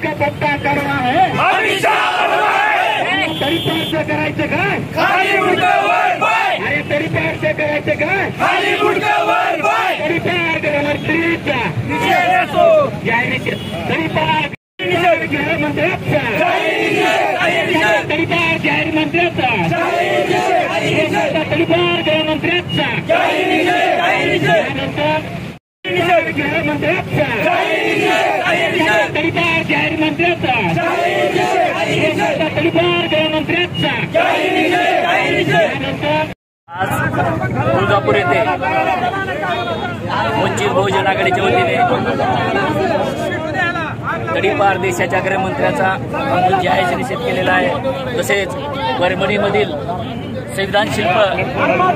का पत्ता करना है, तरीपार से करायचं काय, खाली मुंडकावर पाय, अरे तरीपार से करायचं काय, खाली मुंडकावर पाय, तरीपार गृहमंत्रीचा तरीपार गृहमंत्र्याचा तरीपार जाहीर मंत्र्याचा तरीपार गृहमंत्र्याचा गृहमंत्र्याचा तरीपार जाहीर मंत्र्याचा तरीपार गृहमंत्र्याचा आज तुळजापूर येथे वंचित बहुजन आघाडीच्या वतीने तडीपार देशाच्या गृहमंत्र्याचा आपण जाहीर निषेध केलेला आहे। तसेच परभणीमधील संविधान शिल्प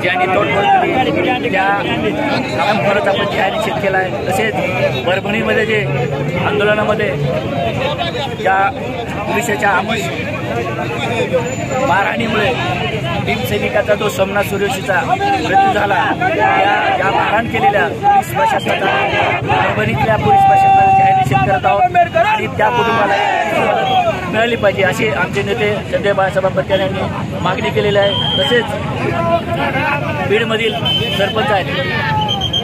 ज्यांनी तोडफोड केली त्या परत आपण जाहीर निषेध केला आहे। तसेच परभणीमध्ये जे आंदोलनामध्ये ज्या पोलिसाच्या मारहाणीमुळे भीमसैनिकाचा जो सोमनाथ सूर्यवंशीचा मृत्यू झाला, त्या मारहाण केलेल्या पोलीस प्रशासनाचा परभणीतल्या पोलीस प्रशासनाचा जाहीर निषेध करत आहोत आणि त्या कुटुंबाला मिळाली पाहिजे असे आमचे नेते संजय बाळासाहेब पत्यार यांनी मागणी केलेली आहे। तसेच बीडमधील सरपंच आहेत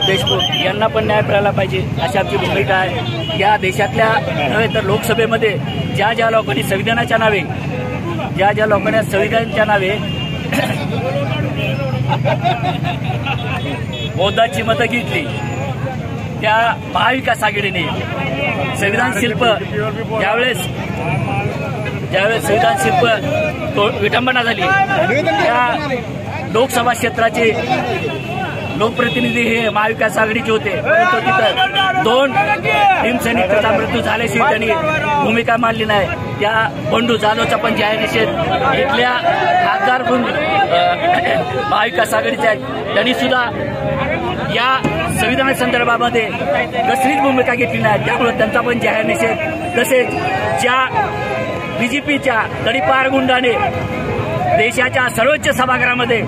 देशमुख यांना पण न्याय मिळाला पाहिजे अशी आमची भूमिका आहे। या देशातल्या नव्हे तर लोकसभेमध्ये ज्या लोकांनी संविधानाच्या नावे ज्या लोकांनी संविधानाच्या नावे बौद्धाची मतं घेतली, त्या महाविकास आघाडीने संविधान शिल्प ज्यावेळेस संविधान शिल्प विटंबना झाली, त्या लोकसभा क्षेत्राचे लोकप्रतिनिधी हे महाविकास आघाडीचे होते, परंतु तिथं 2 भीमसैनिकांचा मृत्यू झाल्याशिवाय त्यांनी भूमिका मांडली नाही। त्या बंडू जाधवचा पण जाहीर निषेध इथल्या खासदार महाविकास आघाडीचे आहेत, त्यांनी सुद्धा या संविधानासंदर्भामध्ये कसलीच भूमिका घेतली नाही, त्यामुळे त्यांचा पण जाहीर निषेध। तसेच ज्या बीजेपीच्या तडीपार गुंडाने देशाच्या सर्वोच्च सभागृहामध्ये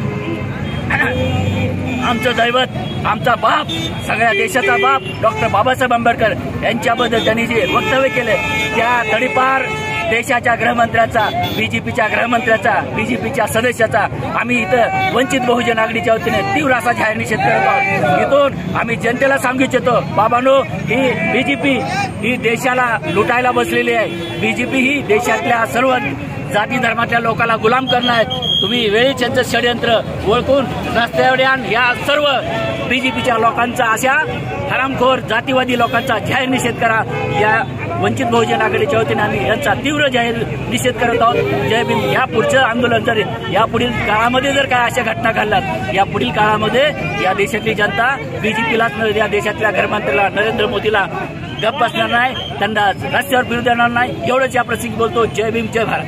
आमचं दैवत आमचा बाप सगळ्या देशाचा बाप डॉक्टर बाबासाहेब आंबेडकर यांच्याबद्दल त्यांनी जे वक्तव्य केले, त्या तडीपार देशाच्या गृहमंत्र्याचा, बीजेपीच्या गृहमंत्र्याचा, बीजेपीच्या सदस्याचा आम्ही इथं वंचित बहुजन आघाडीच्या वतीने तीव्र असा जाहीर निषेध करत आहोत। इथून आम्ही जनतेला सांगू इच्छितो, बाबांनो, ही बीजेपी ही देशाला लुटायला बसलेली आहे। बीजेपी ही देशातल्या सर्व जाती धर्माच्या लोकांना गुलाम करणार आहेत। तुम्ही वेळीच यांचं षडयंत्र ओळखून रस्त्यावर या सर्व बीजेपीच्या लोकांचा, अशा हरामखोर जातीवादी लोकांचा जाहीर निषेध करा। या वंचित बहुजन आघाडीच्या वतीने आम्ही यांचा तीव्र जाहीर निषेध करत आहोत। जय भीम। या पुढचं आंदोलन जर यापुढील काळामध्ये जर काय अशा घटना घडल्यात, या पुढील काळामध्ये या देशातली जनता बीजेपीलाच, या देशातल्या गृहमंत्र्याला नरेंद्र मोदीला गप्प बसणार नाही, त्यांना रस्त्यावर फिरू देणार नाही। एवढंच या प्रसंगी बोलतो। जय भीम, जय भारत।